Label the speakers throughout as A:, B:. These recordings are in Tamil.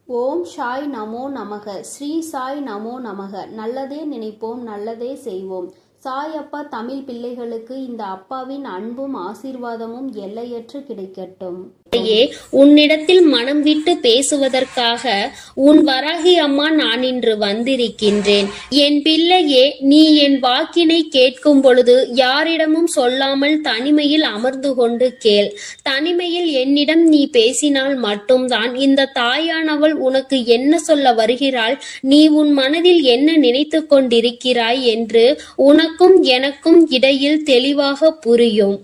A: ஓம் சாய் நமோ நமக. ஸ்ரீ சாய் நமோ நமக. நல்லதே நினைப்போம், நல்லதே செய்வோம். சாய் அப்பா தமிழ் பிள்ளைகளுக்கு இந்த அப்பாவின் அன்பும் ஆசீர்வாதமும் எல்லையற்று கிடைக்கட்டும்.
B: உன்னிடத்தில் மனம் விட்டு பேசுவதற்காக உன் வராகி அம்மா நான் இன்று வந்திருக்கின்றேன். என் பிள்ளையே, நீ என் வாக்கினை கேட்கும் பொழுது யாரிடமும் சொல்லாமல் தனிமையில் அமர்ந்து கொண்டு கேள். தனிமையில் என்னிடம் நீ பேசினால் மட்டும்தான் இந்த தாயானவள் உனக்கு என்ன சொல்ல வருகிறாள், நீ உன் மனதில் என்ன நினைத்து கொண்டிருக்கிறாய் என்று உனக்கும் எனக்கும் இடையில் தெளிவாக புரியும்.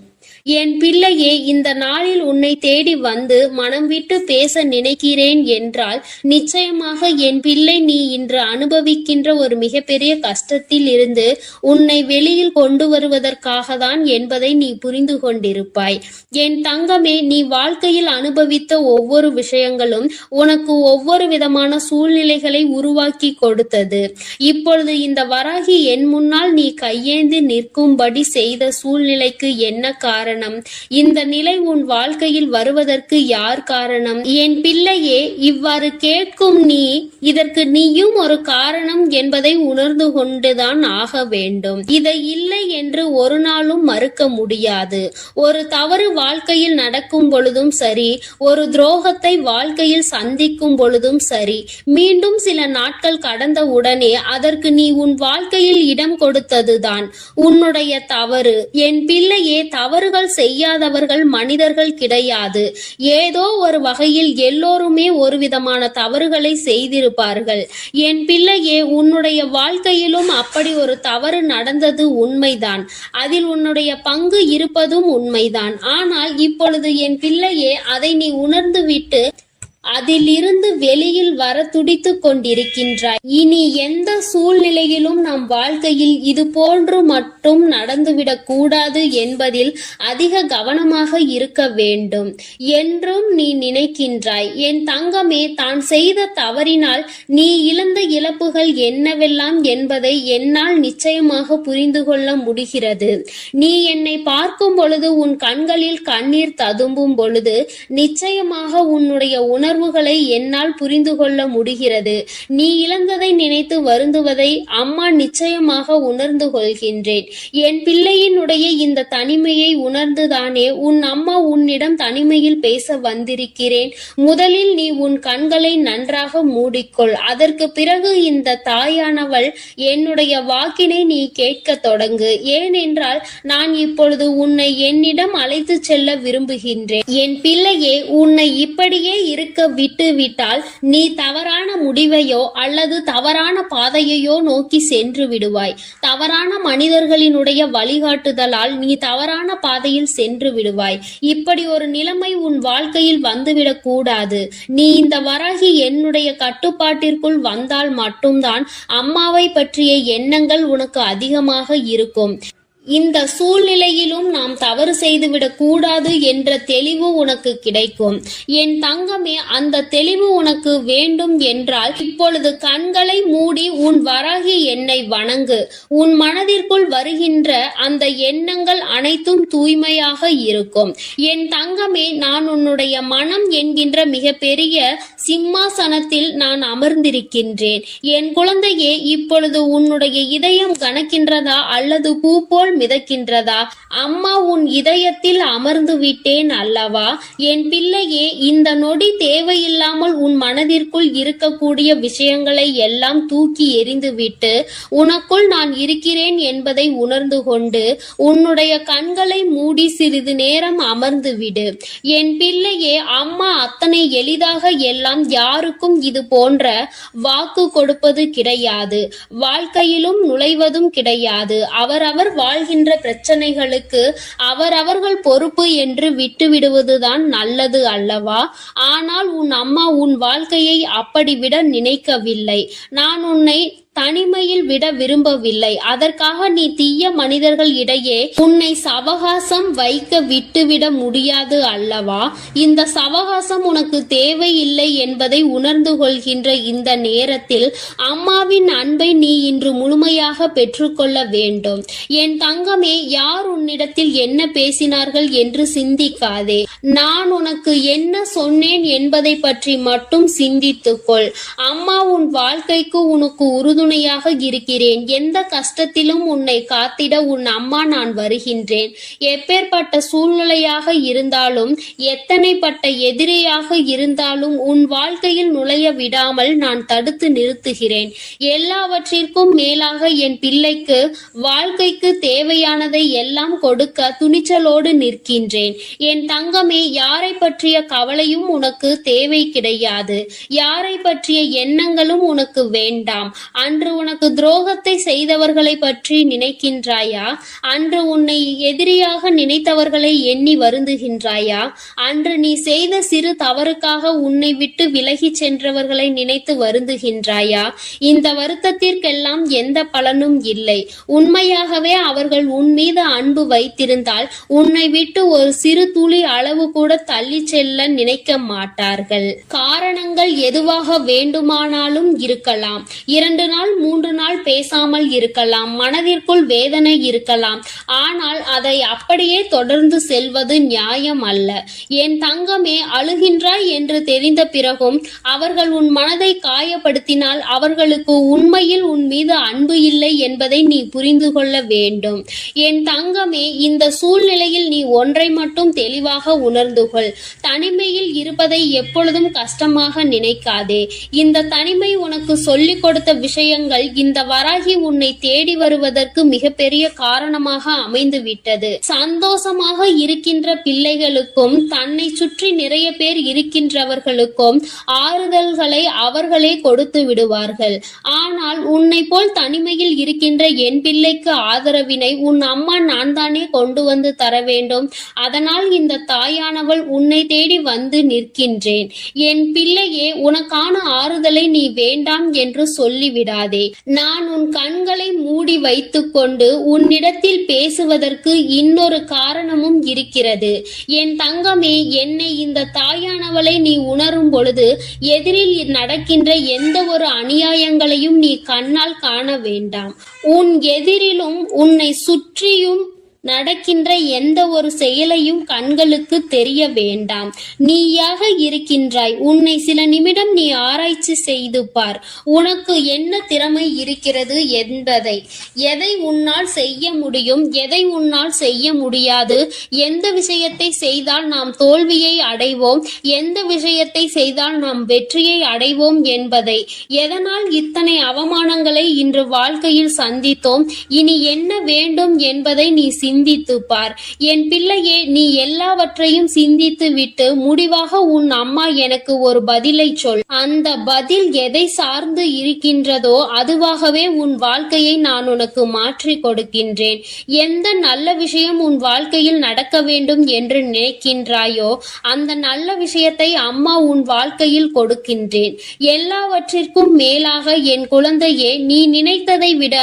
B: என் பிள்ளையே, இந்த நாளில் உன்னை தேடி வந்து மனம் விட்டு பேச நினைக்கிறேன் என்றால் நிச்சயமாக என் பிள்ளை நீ இன்று அனுபவிக்கின்ற ஒரு மிகப்பெரிய கஷ்டத்தில் இருந்து உன்னை வெளியில் கொண்டு வருவதற்காக தான் என்பதை நீ புரிந்து கொண்டிருப்பாய். என் தங்கமே, நீ வாழ்க்கையில் அனுபவித்த ஒவ்வொரு விஷயங்களும் உனக்கு ஒவ்வொரு விதமான சூழ்நிலைகளை உருவாக்கி கொடுத்தது. இப்பொழுது இந்த வராகி என் முன்னால் நீ கையேந்தி நிற்கும்படி செய்த சூழ்நிலைக்கு என்ன காரணம்? இந்த நிலை உன் வாழ்க்கையில் வருவதற்கு யார் காரணம்? என் பிள்ளையே, இவ்வாறு கேட்கும் நீ இதற்கு நீயும் ஒரு காரணம் என்பதை உணர்ந்து கொண்டுதான் ஆக வேண்டும். இதை இல்லை என்று ஒரு நாளும் மறுக்க முடியாது. ஒரு தவறு வாழ்க்கையில் நடக்கும் பொழுதும் சரி, ஒரு துரோகத்தை வாழ்க்கையில் சந்திக்கும் பொழுதும் சரி, மீண்டும் சில நாட்கள் கடந்த உடனே அதற்கு நீ உன் வாழ்க்கையில் இடம் கொடுத்ததுதான் உன்னுடைய தவறு. என் பிள்ளையே, தவறுகள் செய்யாதவர்கள் மனிதர்கள் கிடையாது. ஏதோ ஒரு வகையில் எல்லோருமே ஒரு விதமான தவறுகளை செய்திருப்பார்கள். என் பிள்ளையே, உன்னுடைய வாழ்க்கையிலும் அப்படி ஒரு தவறு நடந்தது உண்மைதான். அதில் உன்னுடைய பங்கு இருப்பதும் உண்மைதான். ஆனால் இப்பொழுது என் பிள்ளையே, அதை நீ உணர்ந்து விட்டு அதிலிருந்து வெளியில் வர துடித்து கொண்டிருக்கின்றாய். இனி எந்த சூழ்நிலையிலும் நம் வாழ்க்கையில் இது போன்று மட்டும் நடந்துவிடக் கூடாது என்பதில் அதிக கவனமாக இருக்க வேண்டும் என்றும் நீ நினைக்கின்றாய். என் தங்கமே, தான் செய்த தவறினால் நீ இழந்த இழப்புகள் என்னவெல்லாம் என்பதை என்னால் நிச்சயமாக புரிந்து கொள்ள முடிகிறது. நீ என்னை பார்க்கும் பொழுது உன் கண்களில் கண்ணீர் ததும்பும் பொழுது நிச்சயமாக உன்னுடைய உணர்வுகளை என்னால் புரிந்து கொள்ள முடிகிறது. நீ இழந்ததை நினைத்து வருந்துவதை அம்மா நிச்சயமாக உணர்ந்து கொள்கின்றேன். என் பிள்ளையினுடைய இந்த தனிமையை உணர்ந்துதானே உன் அம்மா உன்னிடம் தனிமையில் பேச வந்திருக்கிறேன். முதலில் நீ உன் கண்களை நன்றாக மூடிக்கொள். அதற்கு பிறகு இந்த தாயானவள் என்னுடைய வாக்கினை நீ கேட்க தொடங்கு. ஏனென்றால் நான் இப்பொழுது உன்னை என்னிடம் அழைத்து செல்ல விரும்புகின்றேன். என் பிள்ளையே, உன்னை இப்படியே இருக்க விட்டு விட்டால் நீ தவறான முடிவையோ அல்லது தவறான பாதையையோ நோக்கி சென்று விடுவாய். தவறான மனிதர்களினுடைய வழிகாட்டுதலால் நீ தவறான பாதையில் சென்று விடுவாய். இப்படி ஒரு நிலைமை உன் வாழ்க்கையில் வந்துவிடக் கூடாது. நீ இந்த வராகி என்னுடைய கட்டுப்பாட்டிற்குள் வந்தால் மட்டும்தான் அம்மாவை பற்றிய எண்ணங்கள் உனக்கு அதிகமாக இருக்கும். இந்த சூழ்நிலையிலும் நாம் தவறு செய்துவிடக் கூடாது என்ற தெளிவு உனக்கு கிடைக்கும். என் தங்கமே, அந்த தெளிவு உனக்கு வேண்டும் என்றால் இப்பொழுது கண்களை மூடி உன் வராகி என்னை வணங்கு. உன் மனதிற்குள் வருகின்ற அந்த எண்ணங்கள் அனைத்தும் தூய்மையாக இருக்கும். என் தங்கமே, நான் உன்னுடைய மனம் என்கின்ற மிகப்பெரிய சிம்மாசனத்தில் நான் அமர்ந்திருக்கின்றேன். என் குழந்தையே, இப்பொழுது உன்னுடைய இதயம் கனக்கின்றதா அல்லது பூ போல் மிதக்கின்றதா? அம்மா உன் இதயத்தில் அமர்ந்து விட்டேன் அல்லவா? என் பிள்ளையே, இந்த நொடி தேவையில்லாமல் உன் மனதிற்குள் இருக்கக்கூடிய விஷயங்களை எல்லாம் தூக்கி எறிந்துவிட்டு உனக்குள் நான் இருக்கிறேன் என்பதை உணர்ந்து கொண்டு உன்னுடைய கண்களை மூடி சிறிது நேரம் அமர்ந்து விடு. என் பிள்ளையே, அம்மா அத்தனை எளிதாக எல்லாம் யாருக்கும் இது போன்ற வாக்கு கொடுப்பது கிடையாது. வாழ்க்கையிலும் நுழைவதும் கிடையாது. அவரவர் வாழ்கின்ற பிரச்சனைகளுக்கு அவரவர்கள் பொறுப்பு என்று விட்டுவிடுவதுதான் நல்லது அல்லவா? ஆனால் உன் அம்மா உன் வாழ்க்கையை அப்படி விட நினைக்கவில்லை. நான் உன்னை தனிமையில் விட விரும்பவில்லை. அதற்காக நீ தீய மனிதர்கள் இடையே உன்னை சவகாசம் வைக்க விட்டுவிட முடியாது அல்லவா? இந்த சவகாசம் உனக்கு தேவையில்லை என்பதை உணர்ந்து கொள்கின்ற இந்த நேரத்தில் அம்மாவின் அன்பை நீ இன்று முழுமையாக பெற்றுக்கொள்ள வேண்டும். என் தங்கமே, யார் உன்னிடத்தில் என்ன பேசினார்கள் என்று சிந்திக்காதே. நான் உனக்கு என்ன சொன்னேன் என்பதை பற்றி மட்டும் சிந்தித்துக்கொள். அம்மா உன் வாழ்க்கைக்கு உனக்கு உறுதுணையாக இருக்கிறேன். எந்த கஷ்டத்திலும் உன்னை காத்திட உன் அம்மா நான் வருகின்றேன். எப்பேற்பட்ட சூழ்நிலையாக இருந்தாலும், எத்தனைப்பட்ட எதிரியாக இருந்தாலும் உன் வாழ்க்கையில் நுழைய விடாமல் நான் தடுத்து நிறுத்துகிறேன். எல்லாவற்றிற்கும் மேலாக என் பிள்ளைக்கு வாழ்க்கைக்கு தேவையானதை எல்லாம் கொடுக்க துணிச்சலோடு நிற்கின்றேன். என் தங்கமே, யாரை பற்றிய கவலையும் உனக்கு தேவை கிடையாது. யாரை பற்றிய எண்ணங்களும் உனக்கு வேண்டாம். அன்று உனக்கு துரோகத்தை செய்தவர்களை பற்றி நினைக்கின்றாயா? அன்று உன்னை எதிரியாக நினைத்தவர்களை எண்ணி வருந்துகின்றாயா? அன்று நீ செய்த சிறு தவறுக்காக உன்னை விட்டு விலகி சென்றவர்களை நினைத்து வருந்துகின்றாயா? இந்த வருத்தத்திற்கெல்லாம் எந்த பலனும் இல்லை. உண்மையாகவே அவர்கள் உன் மீது அன்பு வைத்திருந்தால் உன்னை விட்டு ஒரு சிறு துளி அளவு கூட தள்ளி செல்ல நினைக்க மாட்டார்கள். காரணங்கள் எதுவாக வேண்டுமானாலும் இருக்கலாம். 2 நாள் 3 நாள் பேசாமல் இருக்கலாம். மனதிற்குள் வேதனை இருக்கலாம். ஆனால் அதை அப்படியே தொடர்ந்து செல்வது நியாயம் அல்ல. என் தங்கமே, அழுகின்றாய் என்று தெரிந்த பிறகும் அவர்கள் உன் மனதை காயப்படுத்தினால் அவர்களுக்கு உண்மையில் உன் மீது அன்பு இல்லை என்பதை நீ புரிந்து கொள்ள வேண்டும். என் தங்கமே, இந்த சூழ்நிலையில் நீ ஒன்றை மட்டும் தெளிவாக உணர்ந்து கொள். தனிமையில் இருப்பதை எப்பொழுதும் கஷ்டமாக நினைக்காதே. இந்த தனிமை உனக்கு சொல்லிக் கொடுத்த விஷயங்கள் இந்த வராகி உன்னை தேடி வருவதற்கு மிகப்பெரிய காரணமாக அமைந்து விட்டது. சந்தோஷமாக இருக்கின்ற பிள்ளைகளுக்கும் தன்னை சுற்றி நிறைய பேர் இருக்கின்றவர்களுக்கும் ஆறுதல்களை அவர்களே கொடுத்து விடுவார்கள். ஆனால் உன்னை போல் தனிமையில் இருக்கின்ற என் பிள்ளைக்கு ஆதரவினை உன் அம்மா நான் தானே கொண்டு வந்து தர வேண்டும். அதனால் இந்த தாயானவள் உன்னை தேடி வந்து நிற்கின்றேன். என் பிள்ளையே, உனக்கான ஆறுதலை நீ வேண்டாம் என்று சொல்லிவிடாதே. நான் உன் கண்களை மூடி வைத்துக்கொண்டு உன்னிடத்தில் பேசுவதற்கு இன்னொரு காரணமும் இருக்கிறது. என் தங்கமே, என்னை இந்த தாயானவளை நீ உணரும் பொழுது எதிரில் நடக்கின்ற எந்த ஒரு அநியாயங்களையும் நீ கண்ணால் காண வேண்டாம். உன் எதிரிலும் உன்னை சுற்றியும் நடக்கின்ற எந்த ஒரு செயலையும் கண்களுக்கு தெரிய வேண்டாம். நீயாக இருக்கின்றாய். உன்னை சில நிமிடம் நீ ஆராய்ச்சி செய்து பார். உனக்கு என்ன திறமை இருக்கிறது என்பதை, எதை உன்னால் செய்ய முடியும், எதை உன்னால் செய்ய முடியாது, எந்த விஷயத்தை செய்தால் நாம் தோல்வியை அடைவோம், எந்த விஷயத்தை செய்தால் நாம் வெற்றியை அடைவோம் என்பதை, எதனால் இத்தனை அவமானங்களை இன்று வாழ்க்கையில் சந்தித்தோம், இனி என்ன வேண்டும் என்பதை நீ சிந்தித்து பார். என் பிள்ளையே, நீ எல்லாவற்றையும் சிந்தித்து விட்டு முடிவாக உன் அம்மா எனக்கு ஒரு பதிலை சொல். அந்த பதில் எதை சார்ந்து இருக்கின்றதோ அதுவாகவே உன் வாழ்க்கையை நான் உனக்கு மாற்றி கொடுக்கின்றேன். எந்த நல்ல விஷயம் உன் வாழ்க்கையில் நடக்க வேண்டும் என்று நினைக்கின்றாயோ அந்த நல்ல விஷயத்தை அம்மா உன் வாழ்க்கையில் கொடுக்கின்றேன். எல்லாவற்றிற்கும் மேலாக என் குழந்தையே, நீ நினைத்ததை விட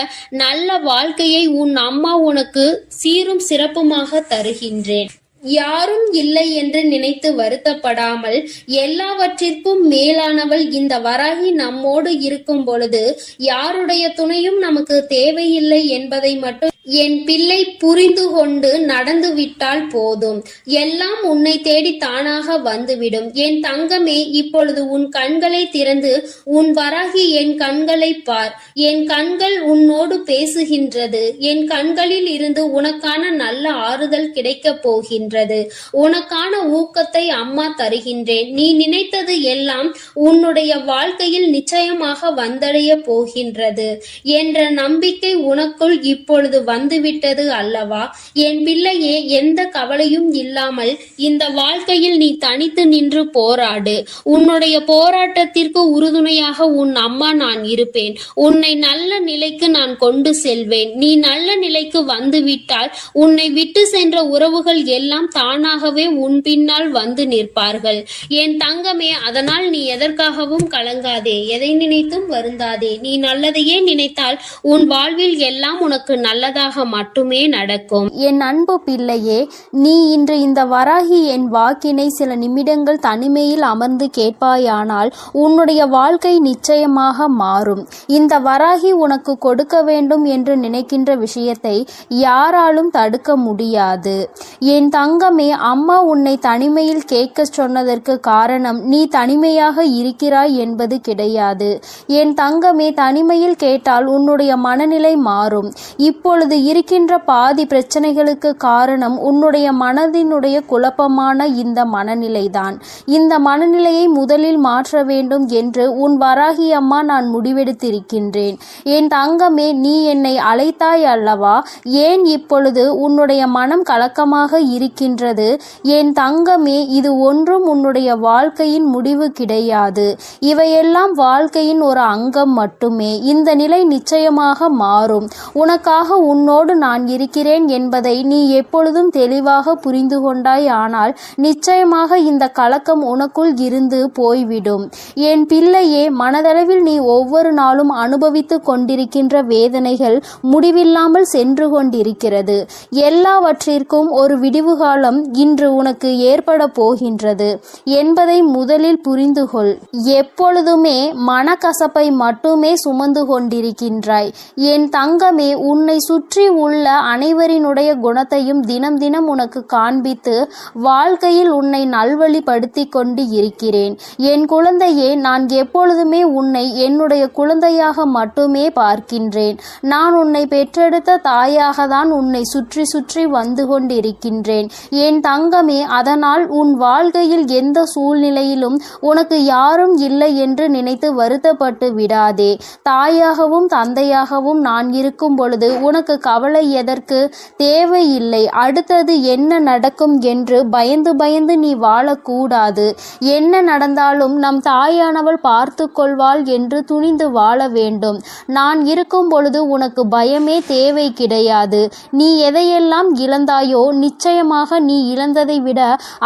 B: நல்ல வாழ்க்கையை உன் அம்மா உனக்கு சீரும் சிறப்புமாக தருகின்றேன். யாரும் இல்லை என்று நினைத்து வருத்தப்படாமல், எல்லாவற்றிற்கும் மேலானவள் இந்த வராகி நம்மோடு இருக்கும் பொழுது யாருடைய துணையும் நமக்கு தேவையில்லை என்பதை மட்டும் என் பிள்ளை புரிந்து கொண்டு நடந்து விட்டால் போதும். எல்லாம் உன்னை தேடி தானாக வந்துவிடும். என் தங்கமே, இப்பொழுது உன் கண்களை திறந்து உன் வராகி என் கண்களை பார். என் கண்கள் உன்னோடு பேசுகின்றது. என் கண்களில் இருந்து உனக்கான நல்ல ஆறுதல் கிடைக்கப் போகின்றது. உனக்கான ஊக்கத்தை அம்மா தருகின்றேன். நீ நினைத்தது எல்லாம் உன்னுடைய வாழ்க்கையில் நிச்சயமாக வந்தடைய போகின்றது என்ற நம்பிக்கை உனக்குள் இப்பொழுது வந்துவிட்டது அல்லவா? என் பிள்ளையே, எந்த கவலையும் இல்லாமல் இந்த வாழ்க்கையில் நீ தனித்து நின்று போராடு. உன்னுடைய போராட்டத்திற்கு உறுதுணையாக உன் அம்மா நான் இருப்பேன். உன்னை நல்ல நிலைக்கு நான் கொண்டு செல்வேன். நீ நல்ல நிலைக்கு வந்துவிட்டால் உன்னை விட்டு சென்ற உறவுகள் எல்லாம் தானாகவே உன் பின்னால் வந்து நிற்பார்கள். என் தங்கமே, அதனால் நீ எதற்காகவும் கலங்காதே, எதை நினைத்தும் வருந்தாதே. நீ நல்லதையே நினைத்தால் உன் வாழ்வில் எல்லாம் உனக்கு நல்லதாக மட்டுமே நடக்கும்.
A: என் அன்பு பிள்ளையே, நீ இன்று இந்த வராகி என் வாக்கினை சில நிமிடங்கள் தனிமையில் அமர்ந்து கேட்பாயானால் உன்னுடைய வாழ்க்கை நிச்சயமாக மாறும். இந்த வராகி உனக்கு கொடுக்க வேண்டும் என்று நினைக்கின்ற விஷயத்தை யாராலும் தடுக்க முடியாது. என் தங்கமே, அம்மா உன்னை தனிமையில் கேட்க சொன்னதற்கு காரணம் நீ தனிமையாக இருக்கிறாய் என்பது கிடையாது. என் தங்கமே, தனிமையில் கேட்டால் உன்னுடைய மனநிலை மாறும். இப்பொழுது இருக்கின்ற பாதி பிரச்சனைகளுக்கு காரணம் உன்னுடைய மனதினுடைய குழப்பமான இந்த மனநிலைதான். இந்த மனநிலையை முதலில் மாற்ற வேண்டும் என்று உன் வராகி அம்மா நான் முடிவெடுத்திருக்கின்றேன். என் தங்கமே, நீ என்னை அழைத்தாய் அல்லவா? ஏன் இப்பொழுது உன்னுடைய மனம் கலக்கமாக இருக்கின்றது? என் தங்கமே, இது ஒன்றும் உன்னுடைய வாழ்க்கையின் முடிவு கிடையாது. இவையெல்லாம் வாழ்க்கையின் ஒரு அங்கம் மட்டுமே. இந்த நிலை நிச்சயமாக மாறும். உனக்காக உன்னோடு நான் இருக்கிறேன் என்பதை நீ எப்பொழுதும் தெளிவாக புரிந்து கொண்டாய். ஆனால் நிச்சயமாக இந்த கலக்கம் உனக்குள் இருந்து போய்விடும். என் பிள்ளையே, மனதளவில் நீ ஒவ்வொரு நாளும் அனுபவித்து கொண்டிருக்கின்ற வேதனைகள் முடிவில்லாமல் சென்று கொண்டிருக்கிறது. எல்லாவற்றிற்கும் ஒரு விடிவு காலம் இன்று உனக்கு ஏற்பட போகின்றது என்பதை முதலில் புரிந்துகொள். எப்பொழுதுமே மனக்கசப்பை மட்டுமே சுமந்து கொண்டிருக்கின்றாய். என் தங்கமே, உன்னை சுற்றி உள்ள அனைவரினுடைய குணத்தையும் தினம் தினம் உனக்கு காண்பித்து வாழ்க்கையில் உன்னை நல்வழிப்படுத்தி கொண்டு இருக்கிறேன். என் குழந்தையே, நான் எப்பொழுதுமே உன்னை என்னுடைய குழந்தையாக மட்டுமே பார்க்கின்றேன். நான் உன்னை பெற்றெடுத்த தாயாக தான் உன்னை சுற்றி சுற்றி வந்து கொண்டிருக்கின்றேன். என் தங்கமே, அதனால் உன் வாழ்க்கையில் எந்த சூழ்நிலையிலும் உனக்கு யாரும் இல்லை என்று நினைத்து வருத்தப்பட்டு விடாதே. தாயாகவும் தந்தையாகவும் நான் இருக்கும் பொழுது உனக்கு கவலை எதற்கு? தேவையில்லை. அடுத்தது என்ன நடக்கும் என்று பயந்து பயந்து நீ வாழக்கூடாது. என்ன நடந்தாலும் நம் தாயானவள் பார்த்து கொள்வாள் என்று துணிந்து வாழ வேண்டும். நான் இருக்கும் பொழுது உனக்கு பயமே தேவை கிடையாது. நீ எதையெல்லாம் இழந்தாயோ நிச்சயமாக நீ இழந்ததை விட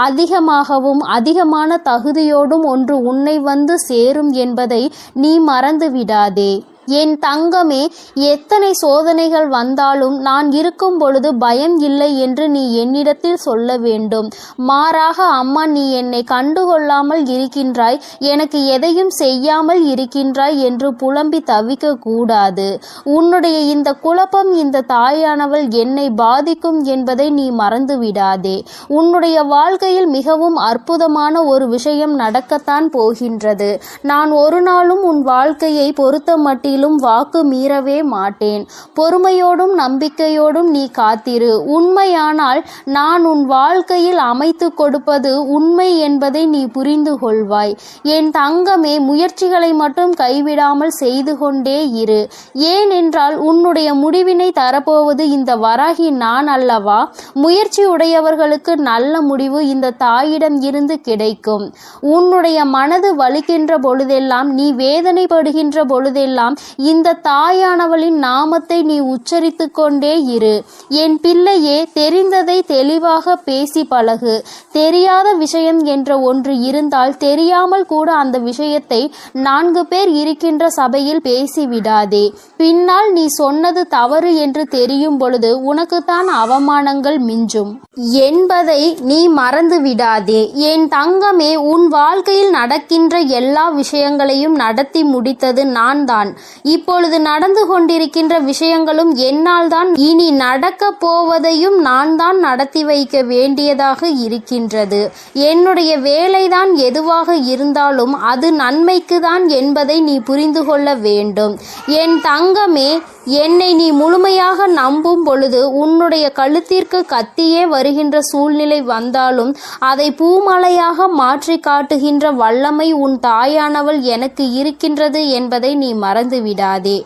A: அதிகமாகவும் அதிகமான தகுதியோடும் ஒன்று உன்னை வந்து சேரும் என்பதை நீ மறந்து விடாதே. என் தங்கமே, எத்தனை சோதனைகள் வந்தாலும் நான் இருக்கும் பொழுது பயம் இல்லை என்று நீ என்னிடத்தில் சொல்ல வேண்டும். மாறாக, அம்மா நீ என்னை கண்டுகொள்ளாமல் இருக்கின்றாய், எனக்கு எதையும் செய்யாமல் இருக்கின்றாய் என்று புலம்பி தவிக்க கூடாது. உன்னுடைய இந்த குழப்பம் இந்த தாயானவள் என்னை பாதிக்கும் என்பதை நீ மறந்து விடாதே. உன்னுடைய வாழ்க்கையில் மிகவும் அற்புதமான ஒரு விஷயம் நடக்கத்தான் போகின்றது. நான் ஒரு நாளும் உன் வாழ்க்கையை பொறுத்த மட்டில் வாக்கு மீறவே மாட்டேன். பொறுமையோடும் நம்பிக்கையோடும் நீ காத்திரு. உண்மையானால் நான் உன் வாழ்க்கையில் அமைத்து கொடுப்பது உண்மை என்பதை நீ புரிந்து கொள்வாய். என் தங்கமே, முயற்சிகளை மட்டும் கைவிடாமல் செய்து கொண்டே இரு. ஏனென்றால் உன்னுடைய முடிவினை தரப்போவது இந்த வராகி நான் அல்லவா? முயற்சி உடையவர்களுக்கு நல்ல முடிவு இந்த தாயிடம் இருந்து கிடைக்கும். உன்னுடைய மனது வலிக்கின்ற பொழுதெல்லாம், நீ வேதனைப்படுகின்ற பொழுதெல்லாம் இந்த தாயானவளின் நாமத்தை நீ உச்சரித்து கொண்டே இரு. என் பிள்ளையே, தெரிந்ததை தெளிவாக பேசி பழகு. தெரியாத விஷயம் என்ற ஒன்று இருந்தால் தெரியாமல் கூட அந்த விஷயத்தை 4 பேர் இருக்கின்ற சபையில் பேசிவிடாதே. பின்னால் நீ சொன்னது தவறு என்று தெரியும் பொழுது உனக்குத்தான் அவமானங்கள் மிஞ்சும் என்பதை நீ மறந்து விடாதே. என் தங்கமே, உன் வாழ்க்கையில் நடக்கின்ற எல்லா விஷயங்களையும் நடத்தி முடித்தது நான் தான். இப்பொழுது நடந்து கொண்டிருக்கின்ற விஷயங்களும் என்னால் தான். இனி நடக்க போவதையும் நான் தான் நடத்தி வைக்க வேண்டியதாக இருக்கின்றது. என்னுடைய வேலைதான் எதுவாக இருந்தாலும் அது நன்மைக்கு தான் என்பதை நீ புரிந்து கொள்ள வேண்டும். என் தங்கமே, என்னை நீ முழுமையாக நம்பும் பொழுது உன்னுடைய கழுத்திற்கு கத்தியே வருகின்ற சூழ்நிலை வந்தாலும் அதை பூமலையாக மாற்றி காட்டுகின்ற வல்லமை உன் தாயானவள் எனக்கு இருக்கின்றது என்பதை நீ மறந்து விடாதே.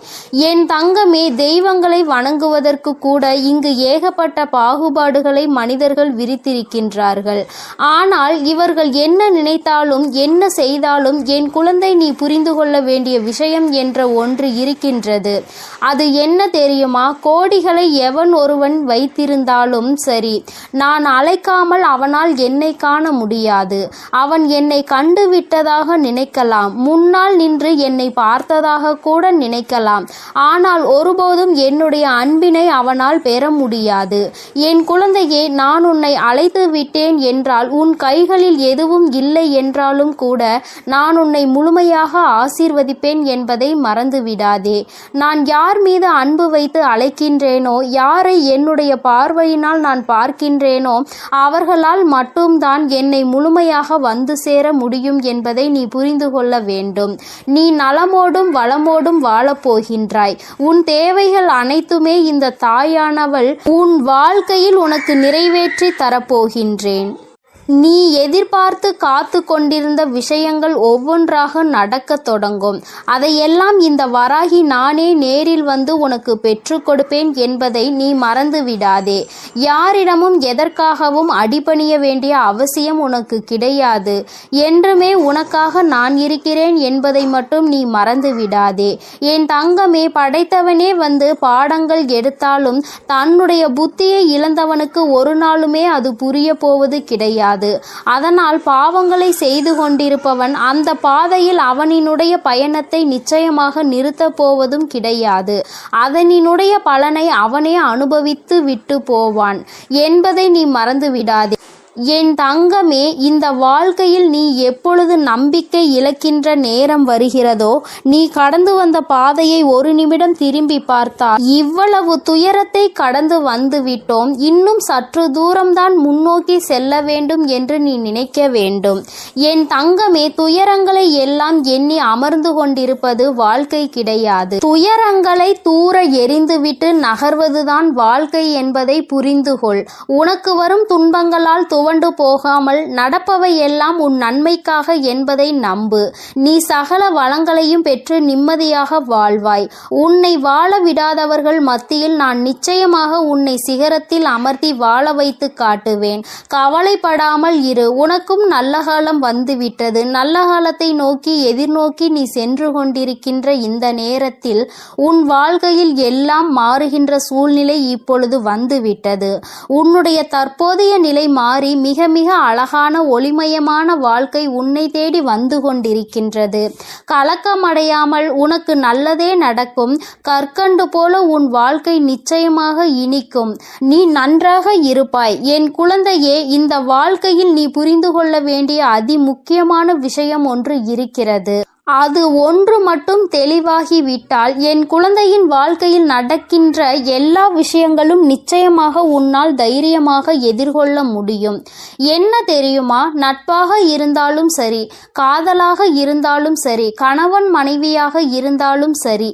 A: என் தங்கமே, தெய்வங்களை வணங்குவதற்கு கூட இங்கு ஏகப்பட்ட பாகுபாடுகளை மனிதர்கள் விரித்திருக்கின்றார்கள். ஆனால் இவர்கள் என்ன நினைத்தாலும் என்ன செய்தாலும் என் குழந்தை, நீ புரிந்து கொள்ள வேண்டிய விஷயம் என்ற ஒன்று இருக்கின்றது. அது என்ன தெரியுமா? கோடிகளை எவன் ஒருவன் வைத்திருந்தாலும் சரி, நான் அழைக்காமல் அவனால் என்னை காண முடியாது. அவன் என்னை கண்டு விட்டதாக நினைக்கலாம், முன்னால் நின்று என்னை பார்த்ததாக கூட நினைக்கலாம். ஆனால் ஒருபோதும் என்னுடைய அன்பினை அவனால் பெற முடியாது. என் குழந்தையே, நான் உன்னை அழைத்து விட்டேன் என்றால், உன் கைகளில் எதுவும் இல்லை என்றாலும் கூட நான் உன்னை முழுமையாக ஆசீர்வதிப்பேன் என்பதை மறந்து விடாதே. நான் யார் மீது அன்பு வைத்து அழைக்கின்றேனோ, யாரை என்னுடைய பார்வையினால் நான் பார்க்கின்றேனோ, அவர்களால் மட்டும்தான் என்னை முழுமையாக வந்து சேர முடியும் என்பதை நீ புரிந்து கொள்ள வேண்டும். நீ நலமோடும் வளமோடும் வாழப்போகின்றாய். உன் தேவைகள் அனைத்துமே இந்த தாயானவள் உன் வாழ்க்கையில் உனக்கு நிறைவேற்றி தரப்போகின்றேன். நீ எதிர்பார்த்து காத்து கொண்டிருந்த விஷயங்கள் ஒவ்வொன்றாக நடக்க தொடங்கும். அதையெல்லாம் இந்த வராகி நானே நேரில் வந்து உனக்கு பெற்று கொடுப்பேன் என்பதை நீ மறந்து விடாதே. யாரிடமும் எதற்காகவும் அடிபணிய வேண்டிய அவசியம் உனக்கு கிடையாது. என்றுமே உனக்காக நான் இருக்கிறேன் என்பதை மட்டும் நீ மறந்து விடாதே. என் தங்கமே, படைத்தவனே வந்து பாடங்கள் எடுத்தாலும் தன்னுடைய புத்தியை இழந்தவனுக்கு ஒரு நாளுமே அது புரிய போவது கிடையாது. அதனால் பாவங்களை செய்து கொண்டிருப்பவன் அந்த பாதையில் அவனினுடைய பயணத்தை நிச்சயமாக நிறுத்தப் போவதும் கிடையாது. அதனினுடைய பலனை அவனே அனுபவித்து விட்டு போவான் என்பதை நீ மறந்து விடாதே. என் தங்கமே, இந்த வாழ்க்கையில் நீ எப்பொழுது நம்பிக்கை இழக்கின்ற நேரம் வருகிறதோ, நீ கடந்து வந்த பாதையை ஒரு நிமிடம் திரும்பி பார்த்தால், இவ்வளவு துயரத்தை கடந்து வந்து விட்டோம், இன்னும் சற்று தூரம்தான் முன்னோக்கி செல்ல வேண்டும் என்று நீ நினைக்க வேண்டும். என் தங்கமே, துயரங்களை எல்லாம் எண்ணி அமர்ந்து கொண்டிருப்பது வாழ்க்கை கிடையாது. துயரங்களை தூர எறிந்துவிட்டு நகர்வதுதான் வாழ்க்கை என்பதை புரிந்து கொள். உனக்கு வரும் துன்பங்களால் துவண்டு போகாமல் நடப்பவை எல்லாம் உன் நன்மைக்காக என்பதை நம்பு. நீ சகல வளங்களையும் பெற்று நிம்மதியாக வாழ்வாய். உன்னை வாழ விடாதவர்கள் மத்தியில் நான் நிச்சயமாக உன்னை சிகரத்தில் அமர்த்தி வாழ வைத்து காட்டுவேன். கவலைப்படாமல் இரு. உனக்கும் நல்ல காலம் வந்துவிட்டது. நல்ல காலத்தை நோக்கி எதிர்நோக்கி நீ சென்று கொண்டிருக்கின்ற இந்த நேரத்தில் உன் வாழ்க்கையில் எல்லாம் மாறுகின்ற சூழ்நிலை இப்பொழுது வந்துவிட்டது. உன்னுடைய தற்போதைய நிலை மாறி மிக மிக அழகான ஒளிமயமான வாழ்க்கை உன்னை தேடி வந்து கொண்டிருக்கின்றது. கலக்கமடையாமல் உனக்கு நல்லதே நடக்கும். கற்கண்டு போல உன் வாழ்க்கை நிச்சயமாக இனிக்கும். நீ நன்றாக இருப்பாய். என் குழந்தையே, இந்த வாழ்க்கையில் நீ புரிந்து கொள்ள வேண்டிய அதி முக்கியமான விஷயம் ஒன்று இருக்கிறது. அது ஒன்று மட்டும் தெளிவாகிவிட்டால் என் குழந்தையின் வாழ்க்கையில் நடக்கின்ற எல்லா விஷயங்களும் நிச்சயமாக உன்னால் தைரியமாக எதிர்கொள்ள முடியும். என்ன தெரியுமா? நட்பாக இருந்தாலும் சரி, காதலாக இருந்தாலும் சரி, கணவன் மனைவியாக இருந்தாலும் சரி,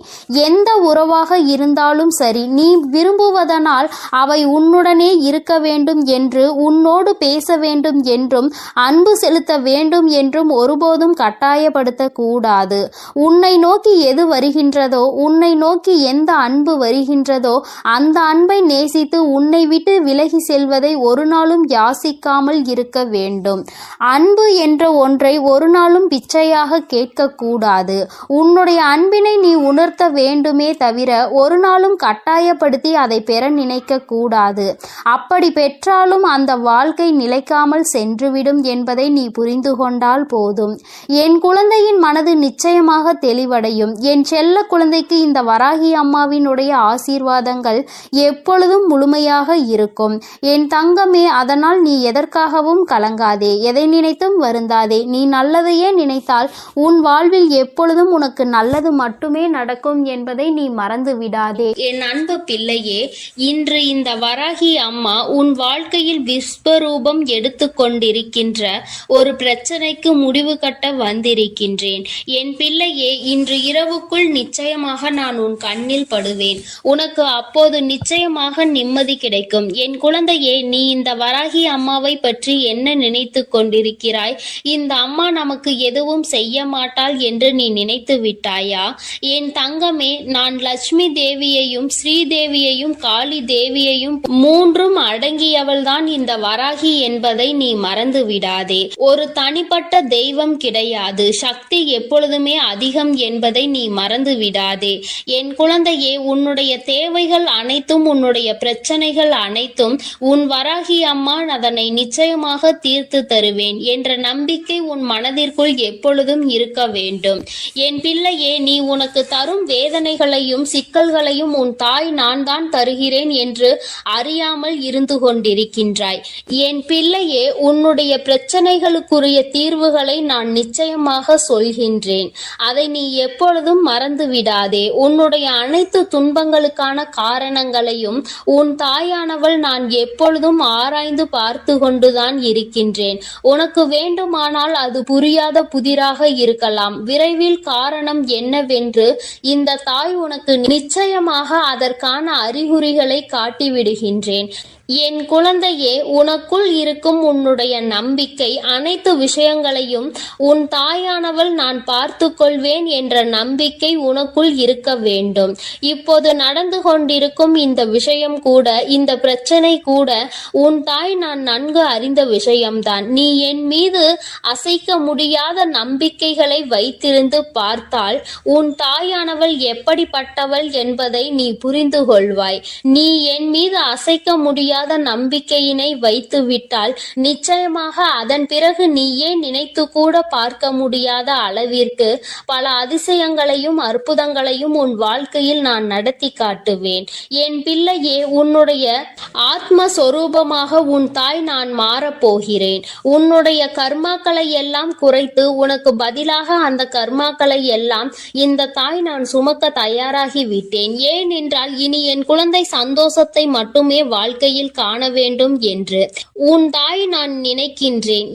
A: எந்த உறவாக இருந்தாலும் சரி, நீ விரும்புவதனால் அவை உன்னுடனே இருக்க வேண்டும் என்று, உன்னோடு பேச வேண்டும் என்றும், அன்பு செலுத்த வேண்டும் என்றும் ஒருபோதும் கட்டாயப்படுத்த கூடாது. உன்னை நோக்கி எது வருகின்றதோ, உன்னை நோக்கி எந்த அன்பு வருகின்றதோ அந்த அன்பை நேசித்து உன்னை விட்டு விலகி செல்வதை ஒரு நாளும் யாசிக்காமல் இருக்க வேண்டும். அன்பு என்ற ஒன்றை ஒரு நாளும் பிச்சையாக கேட்கக்கூடாது. உன்னுடைய அன்பினை நீ உணர்த்த வேண்டுமே தவிர ஒரு நாளும் கட்டாயப்படுத்தி அதை பெற நினைக்க கூடாது. அப்படி பெற்றாலும் அந்த வாழ்க்கை நிலைக்காமல் சென்றுவிடும் என்பதை நீ புரிந்து கொண்டால் போதும். என் குழந்தையின் மனது நிச்சயமாக தெளிவடையும். என் செல்ல குழந்தைக்கு இந்த வராகி அம்மாவினுடைய ஆசீர்வாதங்கள் எப்பொழுதும் முழுமையாக இருக்கும். என் தங்கமே, அதனால் நீ எதற்காகவும் கலங்காதே, எதை நினைத்தும் வருந்தாதே. நீ நல்லதையே நினைத்தால் உன் வாழ்வில் எப்பொழுதும் உனக்கு நல்லது மட்டுமே நடக்கும் என்பதை நீ மறந்து விடாதே.
B: என் அன்பு பிள்ளையே, இன்று இந்த வராகி அம்மா உன் வாழ்க்கையில் விஸ்வரூபம் எடுத்து கொண்டிருக்கின்ற ஒரு பிரச்சனைக்கு முடிவு கட்ட வந்திருக்கின்றேன். என் பிள்ளையே, இன்று இரவுக்குள் நிச்சயமாக நான் உன் கண்ணில் படுவேன். உனக்கு அப்போது நிச்சயமாக நிம்மதி கிடைக்கும். என் குழந்தையே, நீ இந்த வராகி அம்மாவை பற்றி என்ன நினைத்து கொண்டிருக்கிறாய்? இந்த அம்மா நமக்கு எதுவும் செய்ய மாட்டாள் என்று நீ நினைத்து விட்டாயா? என் தங்கமே, நான் லட்சுமி தேவியையும் ஸ்ரீதேவியையும் காளி தேவியையும் மூன்றும் அடங்கியவள்தான் இந்த வராகி என்பதை நீ மறந்து விடாதே. ஒரு தனிப்பட்ட தெய்வம் கிடையாது. சக்தி எப்பொழுதுமே அதிகம் என்பதை நீ மறந்து விடாதே. என் குழந்தையே, உன்னுடைய தேவைகள் அனைத்தும், உன்னுடைய பிரச்சனைகள் அனைத்தும் உன் வராகி அம்மா அதனை நிச்சயமாக தீர்த்து தருவேன் என்ற நம்பிக்கை உன் மனதிற்குள் எப்பொழுதும் இருக்க வேண்டும். என் பிள்ளையே, நீ உனக்கு தரும் வேதனைகளையும் சிக்கல்களையும் உன் தாய் நான் தான் தருகிறேன் என்று அறியாமல் இருந்து கொண்டிருக்கின்றாய். என் பிள்ளையே, உன்னுடைய பிரச்சனைகளுக்குரிய தீர்வுகளை நான் நிச்சயமாக சொல்கின்றேன். அதை நீ எப்பொழுதும் மறந்து விடாதே. உன்னுடைய அனைத்து துன்பங்களுக்கான காரணங்களையும் உன் தாயானவள் நான் எப்பொழுதும் ஆராய்ந்து பார்த்து கொண்டுதான் இருக்கின்றேன். உனக்கு வேண்டுமானால் அது புரியாத புதிராக இருக்கலாம். விரைவில் காரணம் என்னவென்று இந்த தாய் உனக்கு நிச்சயமாக அதற்கான அறிகுறிகளை காட்டிவிடுகின்றேன். என் குழந்தையே, உனக்குள் இருக்கும் உன்னுடைய நம்பிக்கை, அனைத்து விஷயங்களையும் உன் தாயானவள் நான் பார்த்து கொள்வேன் என்ற நம்பிக்கை உனக்குள் இருக்க வேண்டும். இப்போது நடந்து கொண்டிருக்கும் இந்த விஷயம் கூட, இந்த பிரச்சனை கூட உன் தாய் நான் நன்கு அறிந்த விஷயம்தான். நீ என் மீது அசைக்க முடியாத நம்பிக்கைகளை வைத்திருந்து பார்த்தால் உன் தாயானவள் எப்படிப்பட்டவள் என்பதை நீ புரிந்து கொள்வாய். நீ என் மீது அசைக்க முடியாத நம்பிக்கையினை வைத்து விட்டால் நிச்சயமாக அதன் பிறகு நீயே நினைத்து கூட பார்க்க முடியாத அளவிற்கு பல அதிசயங்களையும் அற்புதங்களையும் உன் வாழ்க்கையில் நான் நடத்தி காட்டுவேன். என் பிள்ளையே, உன்னுடைய ஆத்மஸ்வரூபமாக உன் தாய் நான் மாறப்போகிறேன். உன்னுடைய கர்மாக்களை எல்லாம் குறைத்து உனக்கு பதிலாக அந்த கர்மாக்களை எல்லாம் இந்த தாய் நான் சுமக்க தயாராகி விட்டேன். ஏனென்றால் இனி என் குழந்தை சந்தோஷத்தை மட்டுமே வாழ்க்கையில் காண வேண்டும் என்று உன் தாய் நான் நினைக்கின்றேன்.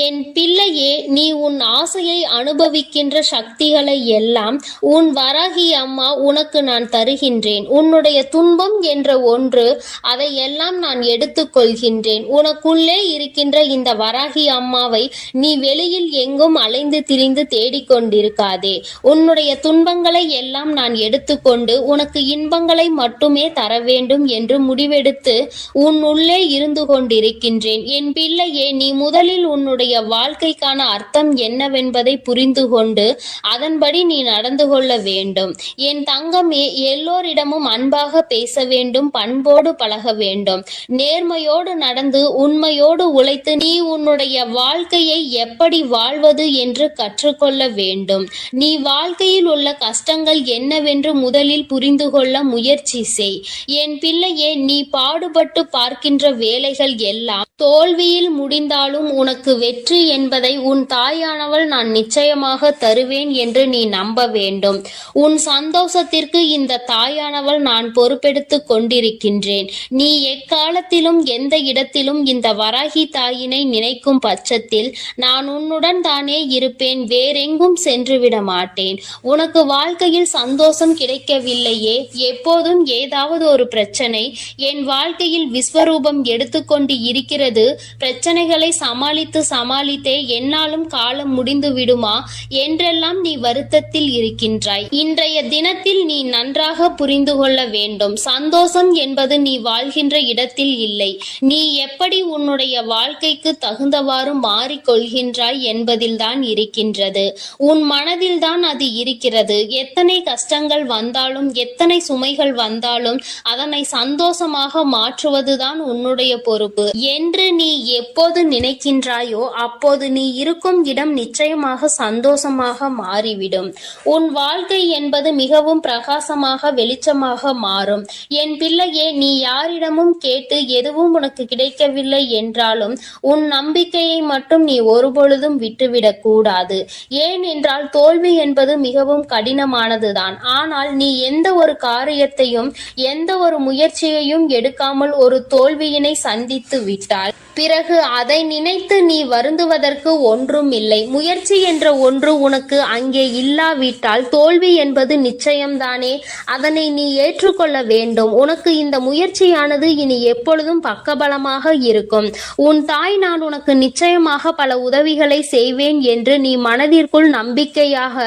B: என் பிள்ளையே, நீ உன் ஆசையை அனுபவிக்கின்ற சக்திகளை எல்லாம் உன் வராகி அம்மா உனக்கு நான் தருகின்றேன். உன்னுடைய துன்பம் என்ற ஒன்று, அதை எல்லாம் நான் எடுத்துக்கொள்கின்றேன். உனக்குள்ளே இருக்கின்ற இந்த வராகி அம்மாவை நீ வெளியில் எங்கும் அலைந்து திரிந்து தேடிக்கொண்டிருக்காதே. உன்னுடைய துன்பங்களை எல்லாம் நான் எடுத்துக்கொண்டு உனக்கு இன்பங்களை மட்டுமே தர வேண்டும் என்று முடிவெடுத்து உன் உள்ளே இருந்து கொண்டிருக்கின்றேன். என் பிள்ளையே, நீ முதலில் உன்னுடைய வாழ்க்கைக்கான அர்த்தம் என்னவென்பதை புரிந்து கொண்டு அதன்படி நீ நடந்து கொள்ள வேண்டும். என் தங்கமே, எல்லோரிடமும் அன்பாக பேச வேண்டும், பண்போடு பழக வேண்டும், நேர்மையோடு நடந்து உண்மையோடு உழைத்து நீ உன்னுடைய வாழ்க்கையை எப்படி வாழ்வது என்று கற்றுக்கொள்ள வேண்டும். நீ வாழ்க்கையில் உள்ள கஷ்டங்கள் என்னவென்று முதலில் புரிந்து கொள்ள முயற்சி செய். என் பிள்ளையே, நீ பாடுபட்டு பார்க்கின்ற வேலைகள் எல்லாம் தோல்வியில் முடிந்தாலும் உனக்கு வெற்றி என்பதை உன் தாயானவள் நான் நிச்சயமாக தருவேன் என்று நீ நம்ப வேண்டும். உன் சந்தோஷத்திற்கு இந்த தாயானவள் நான் பொறுப்பெடுத்து கொண்டிருக்கின்றேன். நீ எக்காலத்திலும் எந்த இடத்திலும் இந்த வராகி தாயினை நினைக்கும் பட்சத்தில் நான் உன்னுடன் தானே இருப்பேன், வேறெங்கும் சென்று விட மாட்டேன். உனக்கு வாழ்க்கையில் சந்தோஷம் கிடைக்கவில்லையே, எப்போதும் ஏதாவது ஒரு பிரச்சனை என் வாழ்க்கையில் விஸ்வரூபம் எடுத்துக்கொண்டு இருக்கிறது. பிரச்சனைகளை சமாளித்தே என்னாலும் காலம் முடிந்து விடுமா என்றெல்லாம் நீ வருத்தத்தில் இருக்கின்றாய். இன்றைய தினத்தில் நீ நன்றாக புரிந்து கொள்ள வேண்டும். சந்தோஷம் என்பது நீ வாழ்கின்ற இடத்தில் இல்லை, நீ எப்படி உன்னுடைய வாழ்க்கைக்கு தகுந்தவாறு மாறிக்கொள்கின்றாய் என்பதில்தான் இருக்கின்றது. உன் மனதில்தான் அது இருக்கிறது. எத்தனை கஷ்டங்கள் வந்தாலும் எத்தனை சுமைகள் வந்தாலும் அதனை சந்தோஷமாக மாற்றுவதுதான் உன்னுடைய பொறுப்பு என்று நீ எப்போது நினைக்கின்றாயோ அப்போது நீ இருக்கும் இடம் நிச்சயமாக சந்தோஷமாக மாறிவிடும். உன் வாழ்க்கை என்பது மிகவும் பிரகாசமாக வெளிச்சமாக மாறும். என் பிள்ளையே, நீ யாரிடமும் கேட்டு எதுவும் உனக்கு கிடைக்கவில்லை என்றாலும் உன் நம்பிக்கையை மட்டும் நீ ஒருபொழுதும் விட்டுவிடக் கூடாது. ஏனென்றால் தோல்வி என்பது மிகவும் கடினமானதுதான். ஆனால் நீ எந்த ஒரு காரியத்தையும் எந்த ஒரு முயற்சியையும் எடுக்காமல் ஒரு தோல்வியினை சந்தித்து விட்டால் பிறகு அதை நினைத்து நீ வருந்துவதற்கு ஒன்றும் இல்லை. முயற்சி என்ற ஒன்று உனக்கு அங்கே இல்லாவிட்டால் தோல்வி என்பது நிச்சயம்தானே. அதனை நீ ஏற்றுக்கொள்ள வேண்டும். உனக்கு இந்த முயற்சியானது இனி எப்பொழுதும் பக்கபலமாக இருக்கும். உன் தாய் நான் உனக்கு நிச்சயமாக பல உதவிகளை செய்வேன் என்று நீ மனதிற்குள் நம்பிக்கையாக